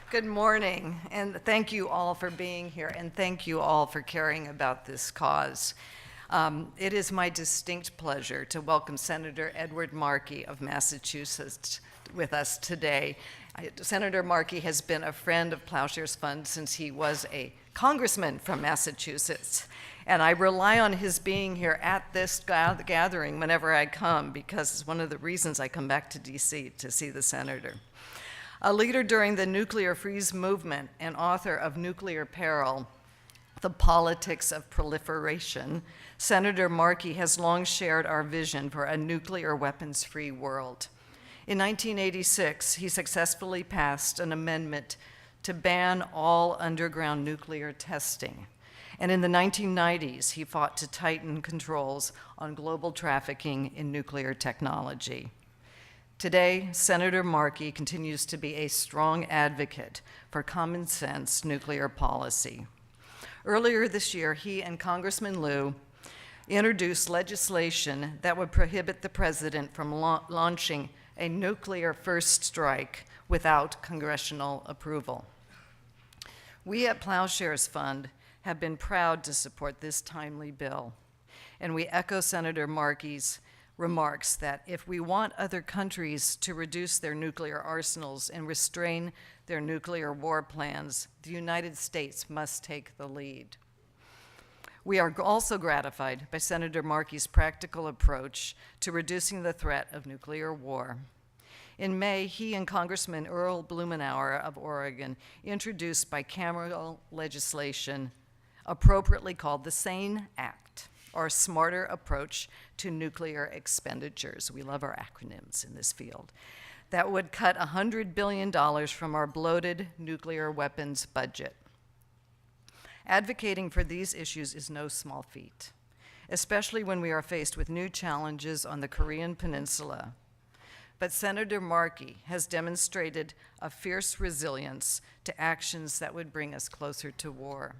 Good morning, and thank you all for being here, and thank you all for caring about this cause. It is my distinct pleasure to welcome Senator Edward Markey of Massachusetts with us today. Senator Markey has been a friend of Ploughshares Fund since he was a congressman from Massachusetts, and I rely on his being here at this gathering whenever I come, because it's one of the reasons I come back to DC to see the senator. A leader during the nuclear freeze movement and author of Nuclear Peril, The Politics of Proliferation, Senator Markey has long shared our vision for a nuclear weapons-free world. In 1986, he successfully passed an amendment to ban all underground nuclear testing. And in the 1990s, he fought to tighten controls on global trafficking in nuclear technology. Today, Senator Markey continues to be a strong advocate for common sense nuclear policy. Earlier this year, he and Congressman Liu introduced legislation that would prohibit the president from launching a nuclear first strike without congressional approval. We at Ploughshares Fund have been proud to support this timely bill, and we echo Senator Markey's remarks that if we want other countries to reduce their nuclear arsenals and restrain their nuclear war plans, the United States must take the lead. We are also gratified by Senator Markey's practical approach to reducing the threat of nuclear war. In May, he and Congressman Earl Blumenauer of Oregon introduced bicameral legislation appropriately called the SANE Act, or Smarter Approach to Nuclear Expenditures. We love our acronyms in this field. That would cut $100 billion from our bloated nuclear weapons budget. Advocating for these issues is no small feat, especially when we are faced with new challenges on the Korean Peninsula. But Senator Markey has demonstrated a fierce resilience to actions that would bring us closer to war.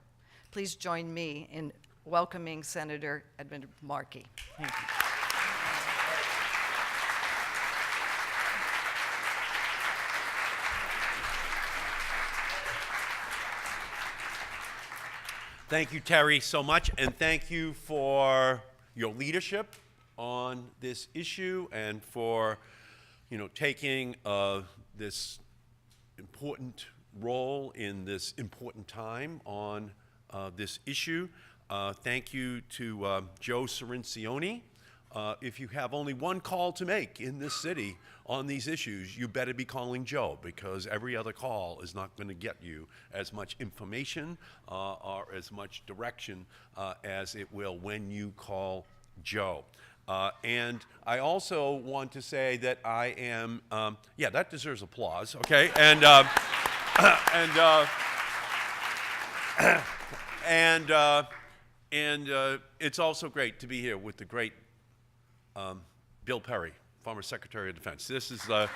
Please join me in welcoming Senator Edward Markey. Thank you. Thank you, Terry, so much, and thank you for your leadership on this issue and for, taking this important role in this important time on this issue. Thank you to Joe Cirincione. If you have only one call to make in this city on these issues, you better be calling Joe, because every other call is not going to get you as much information or as much direction as it will when you call Joe. And I also want to say that I am, that deserves applause, okay? And it's also great to be here with the great Bill Perry, former Secretary of Defense. This is the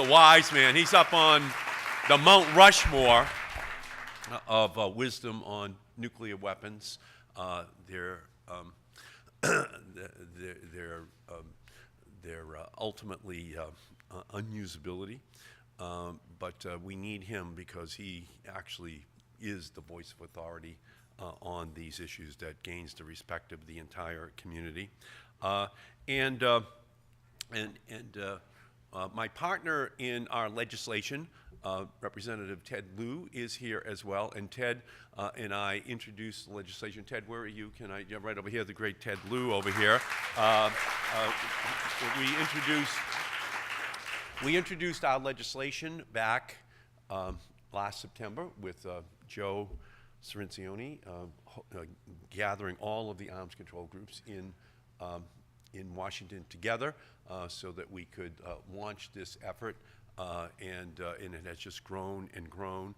wise man. He's up on the Mount Rushmore of wisdom on nuclear weapons, their ultimately unusability. But we need him because he actually is the voice of authority on these issues that gains the respect of the entire community. My partner in our legislation, Representative Ted Liu, is here as well. And Ted and I introduced the legislation. Ted, where are you? Yeah, right over here, the great Ted Liu over here. We introduced our legislation back last September with Joe Cirincione, gathering all of the arms control groups in Washington together so that we could launch this effort, and it has just grown and grown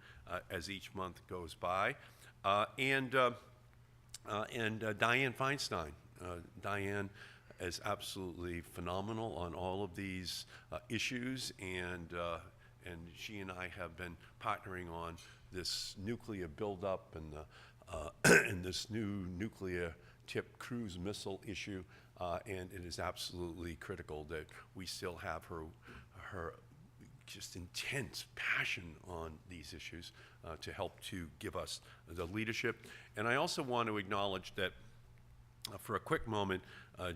as each month goes by. And Dianne Feinstein. Dianne is absolutely phenomenal on all of these issues, and she and I have been partnering on this nuclear buildup and this new nuclear-tipped cruise missile issue, and it is absolutely critical that we still have her just intense passion on these issues to help to give us the leadership. And I also want to acknowledge that for a quick moment,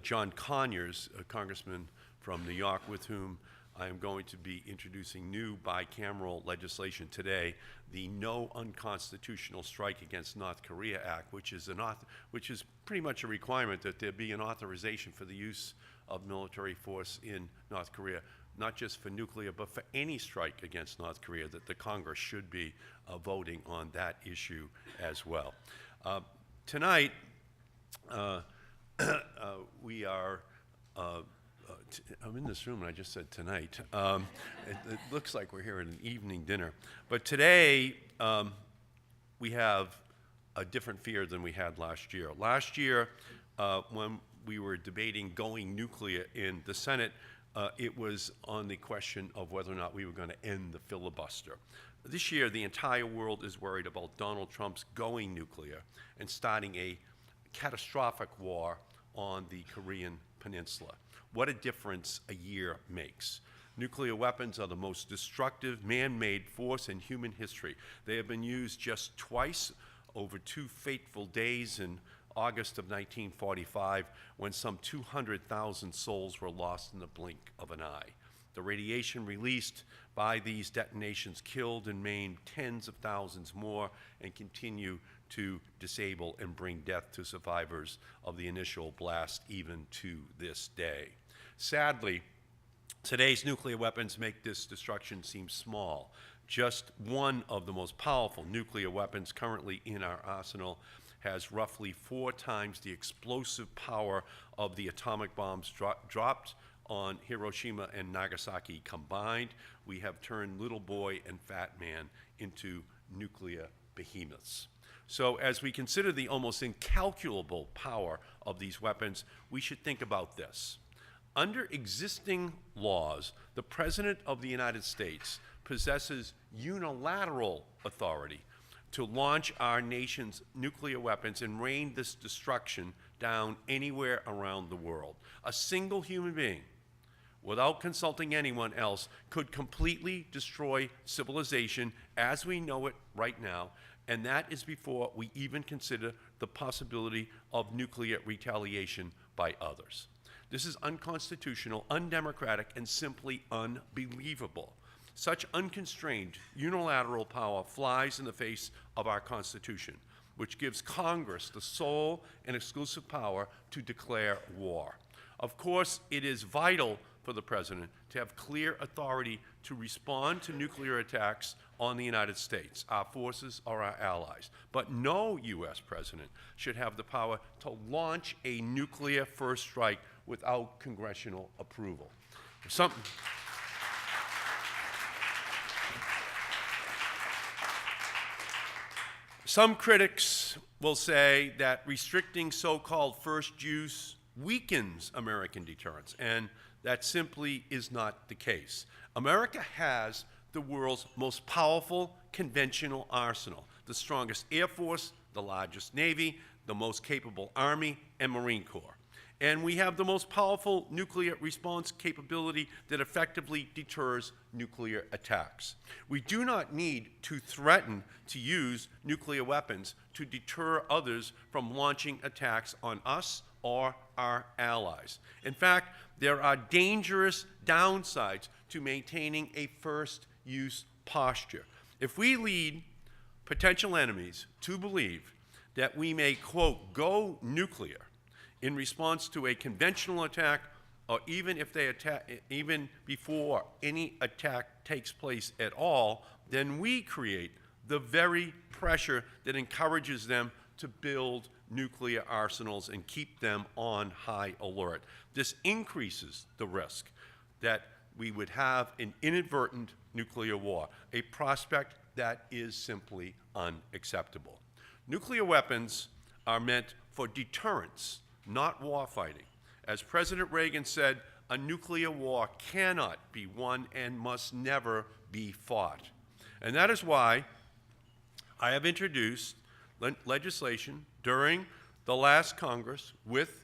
John Conyers, a congressman from New York, with whom I am going to be introducing new bicameral legislation today, the No Unconstitutional Strike Against North Korea Act, which is pretty much a requirement that there be an authorization for the use of military force in North Korea, not just for nuclear, but for any strike against North Korea, that the Congress should be voting on that issue as well. Tonight, we are I'm in this room and I just said tonight. It looks like we're here at an evening dinner. But today, we have a different fear than we had last year. Last year, when we were debating going nuclear in the Senate, it was on the question of whether or not we were going to end the filibuster. This year, the entire world is worried about Donald Trump's going nuclear and starting a catastrophic war on the Korean Peninsula. What a difference a year makes. Nuclear weapons are the most destructive man-made force in human history. They have been used just twice over 2 fateful days in August of 1945, when some 200,000 souls were lost in the blink of an eye. The radiation released by these detonations killed and maimed tens of thousands more and continue to disable and bring death to survivors of the initial blast even to this day. Sadly, today's nuclear weapons make this destruction seem small. Just one of the most powerful nuclear weapons currently in our arsenal has roughly 4 times the explosive power of the atomic bombs dropped on Hiroshima and Nagasaki combined. We have turned little boy and fat man into nuclear behemoths. So as we consider the almost incalculable power of these weapons, we should think about this. Under existing laws, the President of the United States possesses unilateral authority to launch our nation's nuclear weapons and rain this destruction down anywhere around the world. A single human being, without consulting anyone else, could completely destroy civilization as we know it right now, and that is before we even consider the possibility of nuclear retaliation by others. This is unconstitutional, undemocratic, and simply unbelievable. Such unconstrained unilateral power flies in the face of our Constitution, which gives Congress the sole and exclusive power to declare war. Of course, it is vital for the President to have clear authority to respond to nuclear attacks on the United States, our forces, or our allies. But no U.S. President should have the power to launch a nuclear first strike without congressional approval. Some critics will say that restricting so-called first use weakens American deterrence, and that simply is not the case. America has the world's most powerful conventional arsenal, the strongest Air Force, the largest Navy, the most capable Army and Marine Corps. And we have the most powerful nuclear response capability that effectively deters nuclear attacks. We do not need to threaten to use nuclear weapons to deter others from launching attacks on us or our allies. In fact, there are dangerous downsides to maintaining a first-use posture. If we lead potential enemies to believe that we may, quote, go nuclear in response to a conventional attack, or even if they attack, even before any attack takes place at all, then we create the very pressure that encourages them to build nuclear arsenals and keep them on high alert. This increases the risk that we would have an inadvertent nuclear war, a prospect that is simply unacceptable. Nuclear weapons are meant for deterrence, not war fighting. As President Reagan said, a nuclear war cannot be won and must never be fought. And that is why I have introduced legislation during the last Congress with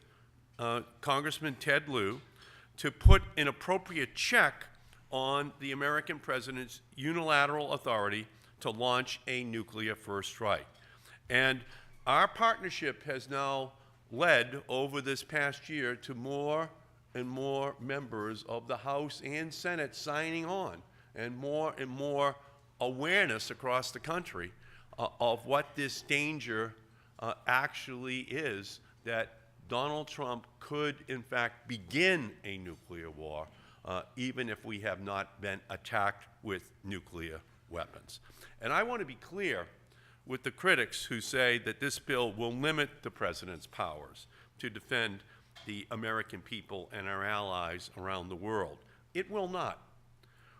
Congressman Ted Lieu to put an appropriate check on the American president's unilateral authority to launch a nuclear first strike. And our partnership has now led over this past year to more and more members of the House and Senate signing on, and more awareness across the country of what this danger actually is, that Donald Trump could, in fact, begin a nuclear war, even if we have not been attacked with nuclear weapons. And I want to be clear with the critics who say that this bill will limit the president's powers to defend the American people and our allies around the world. It will not.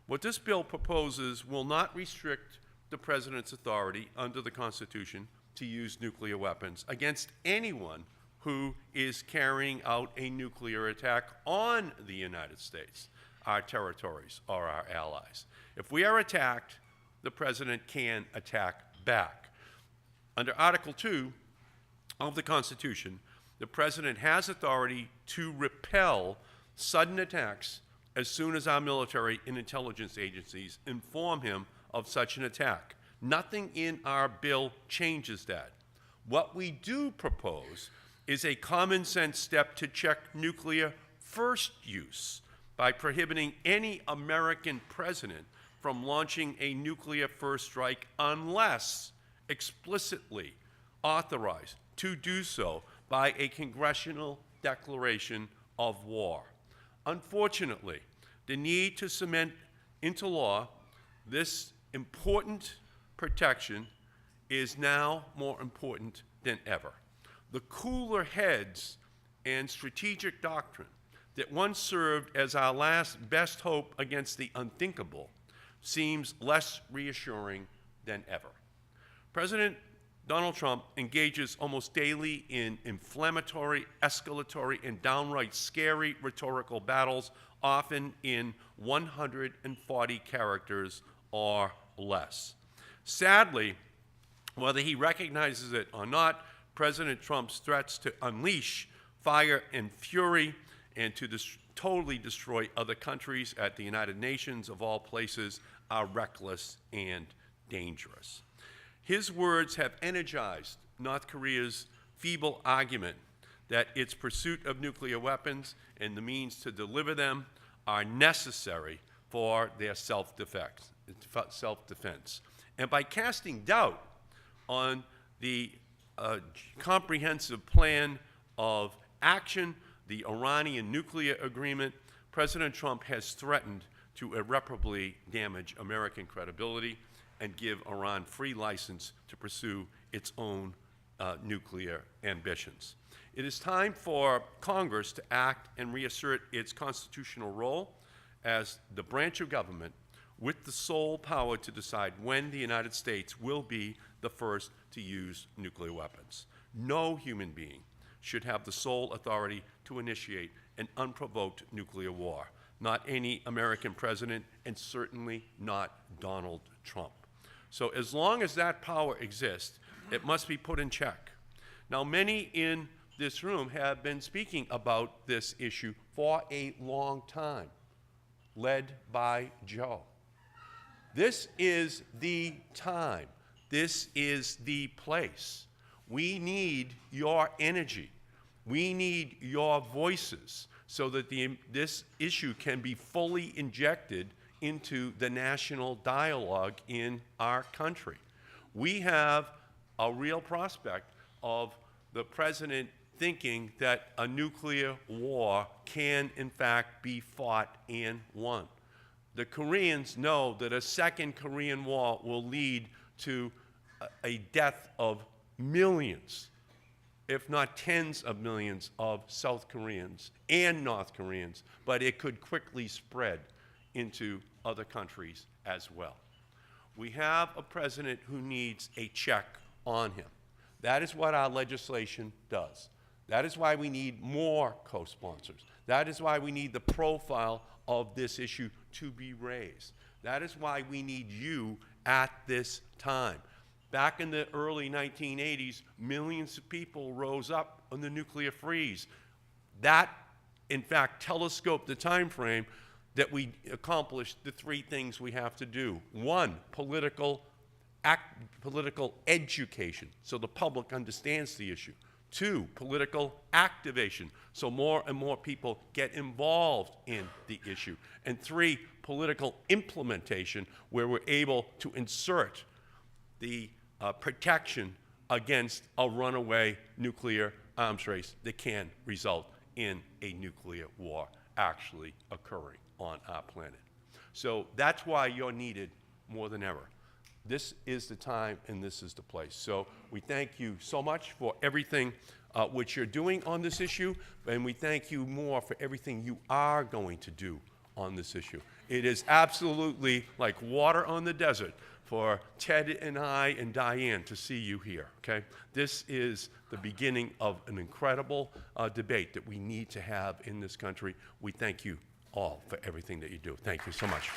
What this bill proposes will not restrict the president's authority under the Constitution to use nuclear weapons against anyone who is carrying out a nuclear attack on the United States, our territories, or our allies. If we are attacked, the president can attack back. Under Article 2 of the Constitution, the president has authority to repel sudden attacks as soon as our military and intelligence agencies inform him of such an attack. Nothing in our bill changes that. What we do propose is a common sense step to check nuclear first use by prohibiting any American president from launching a nuclear first strike unless explicitly authorized to do so by a congressional declaration of war. Unfortunately, the need to cement into law this important protection is now more important than ever. The cooler heads and strategic doctrine that once served as our last best hope against the unthinkable seems less reassuring than ever. President Donald Trump engages almost daily in inflammatory, escalatory, and downright scary rhetorical battles, often in 140 characters or less. Sadly, whether he recognizes it or not, President Trump's threats to unleash fire and fury and to totally destroy other countries at the United Nations, of all places, are reckless and dangerous. His words have energized North Korea's feeble argument that its pursuit of nuclear weapons and the means to deliver them are necessary for their self-defense. And by casting doubt on the comprehensive plan of action, the Iranian nuclear agreement, President Trump has threatened to irreparably damage American credibility and give Iran free license to pursue its own nuclear ambitions. It is time for Congress to act and reassert its constitutional role as the branch of government with the sole power to decide when the United States will be the first to use nuclear weapons. No human being should have the sole authority to initiate an unprovoked nuclear war, not any American president, and certainly not Donald Trump. So as long as that power exists, it must be put in check. Now, many in this room have been speaking about this issue for a long time, led by Joe. This is the time. This is the place. We need your energy. We need your voices so that this issue can be fully injected into the national dialogue in our country. We have a real prospect of the president thinking that a nuclear war can, in fact, be fought and won. The Koreans know that a second Korean War will lead to a death of millions, if not tens of millions, of South Koreans and North Koreans, but it could quickly spread into other countries as well. We have a president who needs a check on him. That is what our legislation does. That is why we need more co-sponsors. That is why we need the profile of this issue to be raised. That is why we need you at this time. Back in the early 1980s, millions of people rose up on the nuclear freeze. That, in fact, telescoped the time frame that we accomplish the three things we have to do. One, political education, so the public understands the issue. Two, political activation, so more and more people get involved in the issue. And three, political implementation, where we're able to insert the protection against a runaway nuclear arms race that can result in a nuclear war actually occurring on our planet. So that's why you're needed more than ever. This is the time and this is the place. So we thank you so much for everything which you're doing on this issue, and we thank you more for everything you are going to do on this issue. It is absolutely like water on the desert for Ted and I and Diane to see you here, okay? This is the beginning of an incredible debate that we need to have in this country. We thank you all for everything that you do. Thank you so much.